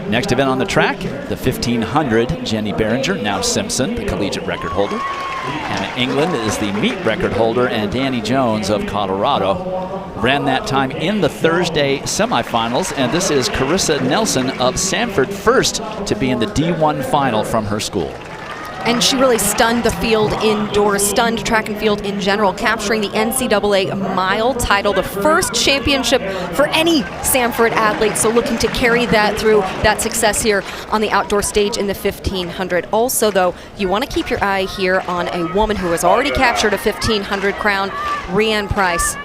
Next event on the track, the 1500, Jenny Behringer, now Simpson, the collegiate record holder. Hannah England is the meet record holder, and Danny Jones of Colorado ran that time in the Thursday semifinals, and this is Carissa Nelson of Sanford, first to be in the D1 final from her school. And she really stunned the field indoors, stunned track and field in general, capturing the NCAA mile title, the first championship for any Sanford athlete. So looking to carry that through that success here on the outdoor stage in the 1500. Also, though, you want to keep your eye here on a woman who has already captured a 1500 crown, Rianne Price,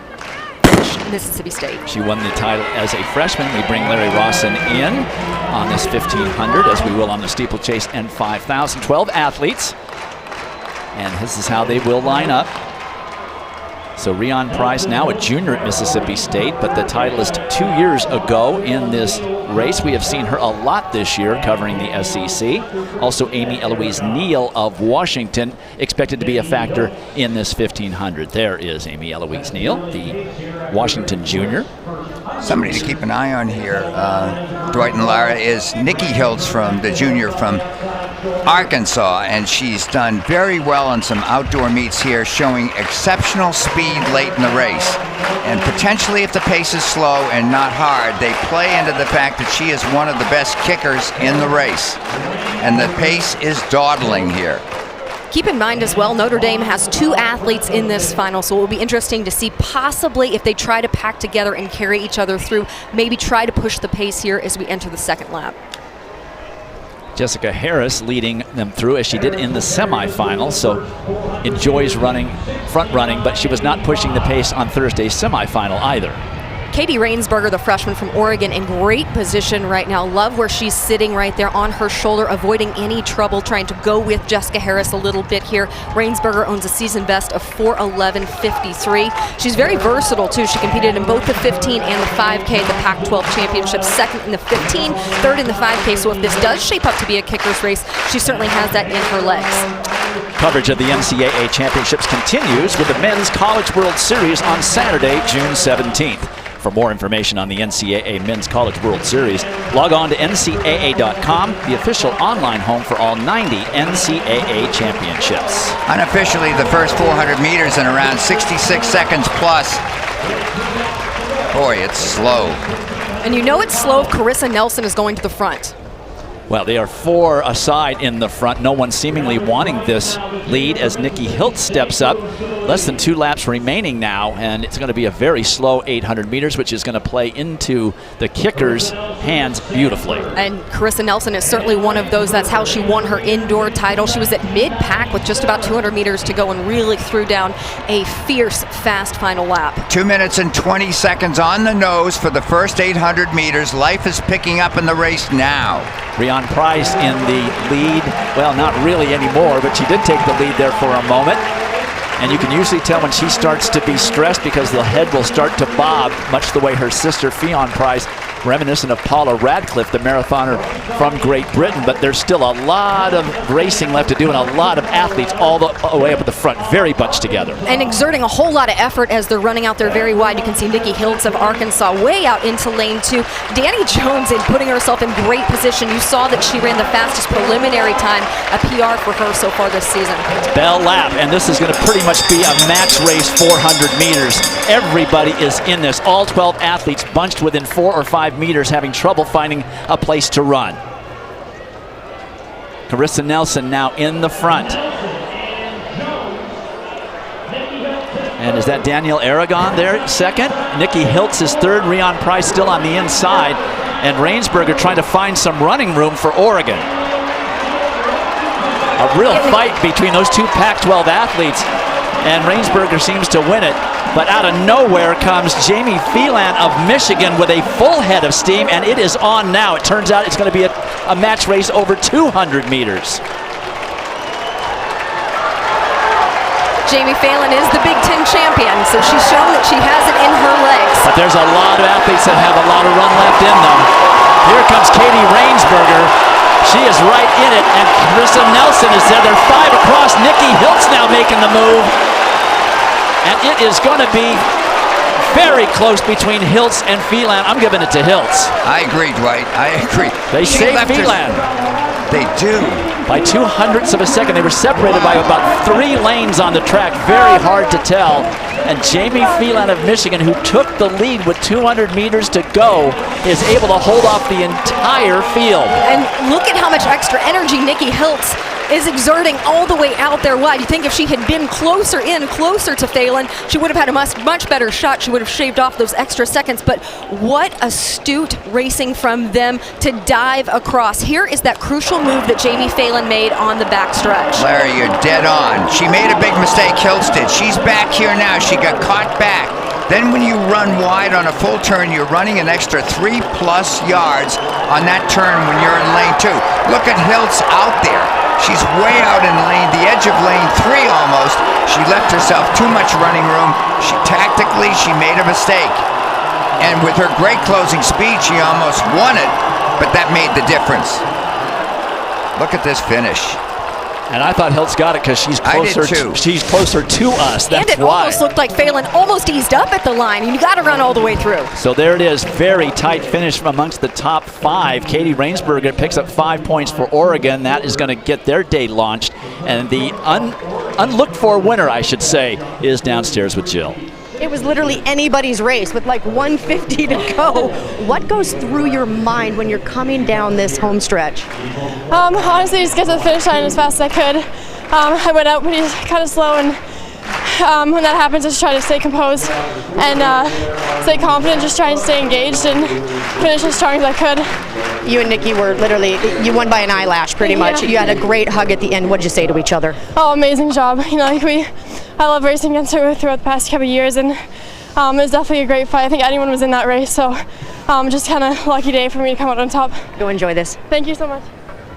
Mississippi State. She won the title as a freshman. We bring Larry Rawson in on this 1500, as we will on the steeplechase and 5,000. 12 athletes, and this is how they will line up. So Rianne Price, now a junior at Mississippi State, but the titleist 2 years ago in this race. We have seen her a lot this year covering the SEC. Also Amy Eloise Neal of Washington, expected to be a factor in this 1500. There is Amy Eloise Neal, the Washington junior. Somebody to keep an eye on here, Dwight and Lara, is Nikki Hiltz, from the junior from Arkansas, and she's done very well on some outdoor meets here, showing exceptional speed late in the race. And potentially, if the pace is slow and not hard, they play into the fact that she is one of the best kickers in the race. And the pace is dawdling here. Keep in mind as well, Notre Dame has 2 athletes in this final, so it will be interesting to see possibly if they try to pack together and carry each other through, maybe try to push the pace here as we enter the second lap. Jessica Harris leading them through as she did in the semifinals, so enjoys running, front running, but she was not pushing the pace on Thursday's semifinal either. Katie Rainsberger, the freshman from Oregon, in great position right now. Love where she's sitting right there on her shoulder, avoiding any trouble, trying to go with Jessica Harris a little bit here. Rainsberger owns a season best of 4:11.53. She's very versatile too. She competed in both the 15 and the 5K, the Pac-12 championships, second in the 15, third in the 5K. So if this does shape up to be a kicker's race, she certainly has that in her legs. Coverage of the NCAA championships continues with the Men's College World Series on Saturday, June 17th. For more information on the NCAA Men's College World Series, log on to ncaa.com, the official online home for all 90 NCAA championships. Unofficially, the first 400 meters in around 66 seconds plus. Boy, it's slow. And you know it's slow if Carissa Nelson is going to the front. Well, they are 4 aside in the front. No one seemingly wanting this lead as Nikki Hiltz steps up. Less than 2 laps remaining now, and it's going to be a very slow 800 meters, which is going to play into the kicker's hands beautifully. And Carissa Nelson is certainly one of those. That's how she won her indoor title. She was at mid-pack with just about 200 meters to go and really threw down a fierce, fast final lap. 2 minutes and 20 seconds on the nose for the first 800 meters. Life is picking up in the race now. Rianne Price in the lead. Well, not really anymore, but she did take the lead there for a moment. And you can usually tell when she starts to be stressed because the head will start to bob, much the way her sister Fionn Price, reminiscent of Paula Radcliffe, the marathoner from Great Britain. But there's still a lot of racing left to do and a lot of athletes all the way up at the front, very bunched together. And exerting a whole lot of effort as they're running out there very wide. You can see Nikki Hiltz of Arkansas way out into lane 2. Danny Jones in putting herself in great position. You saw that she ran the fastest preliminary time, a PR for her so far this season. Bell lap, and this is going to pretty much be a match race 400 meters. Everybody is in this. All 12 athletes bunched within 4 or 5 meters, having trouble finding a place to run. Carissa Nelson now in the front. And is that Danielle Aragon there second? Nikki Hiltz is third. Rianne Price still on the inside. And Rainsberger trying to find some running room for Oregon. A real fight between those 2 Pac-12 athletes. And Rainsberger seems to win it. But out of nowhere comes Jaimie Phelan of Michigan with a full head of steam, and it is on now. It turns out it's going to be a match race over 200 meters. Jaimie Phelan is the Big Ten champion, so she's shown that she has it in her legs. But there's a lot of athletes that have a lot of run left in them. Here comes Katie Rainsberger. She is right in it, and Carissa Nelson is there. They're 5 across. Nikki Hiltz now making the move. And it is going to be very close between Hiltz and Phelan. I'm giving it to Hiltz. I agree, Dwight. I agree. They She saved left her- Phelan They do. by 200ths of a second. They were separated by about 3 lanes on the track. Very hard to tell. And Jaimie Phelan of Michigan, who took the lead with 200 meters to go, is able to hold off the entire field. And look at how much extra energy Nikki Hiltz is exerting all the way out there wide. You think if she had been closer to Phelan, she would have had a much better shot. She would have shaved off those extra seconds. But what astute racing from them to dive across. Here is that crucial move that Jaimie Phelan made on the backstretch. Larry, you're dead on. She made a big mistake, Hiltz did. She's back here now. She got caught back. Then when you run wide on a full turn, you're running an extra 3+ yards on that turn when you're in lane 2. Look at Hiltz out there. She's way out in the edge of lane 3 almost. She left herself too much running room. Tactically, she made a mistake. And with her great closing speed, she almost won it, but that made the difference. Look at this finish. And I thought Hiltz got it because she's closer. She's closer to us. That's and it why. almost looked like Phelan almost eased up at the line. You got to run all the way through. So there it is. Very tight finish from amongst the top 5. Katie Rainsberger picks up 5 points for Oregon. That is going to get their day launched. And the unlooked for winner, I should say, is downstairs with Jill. It was literally anybody's race with like 150 to go. What goes through your mind when you're coming down this home stretch? Honestly, just get to the finish line as fast as I could. I went out pretty kind of slow, and when that happens, just try to stay composed and stay confident, just trying to stay engaged and finish as strong as I could. You and Nikki were literally, you won by an eyelash pretty much. You had a great hug at the end. What did you say to each other? Oh, amazing job. You know, I love racing against her throughout the past couple of years, and it was definitely a great fight. I think anyone was in that race, so just kind of lucky day for me to come out on top. Go enjoy this. Thank you so much.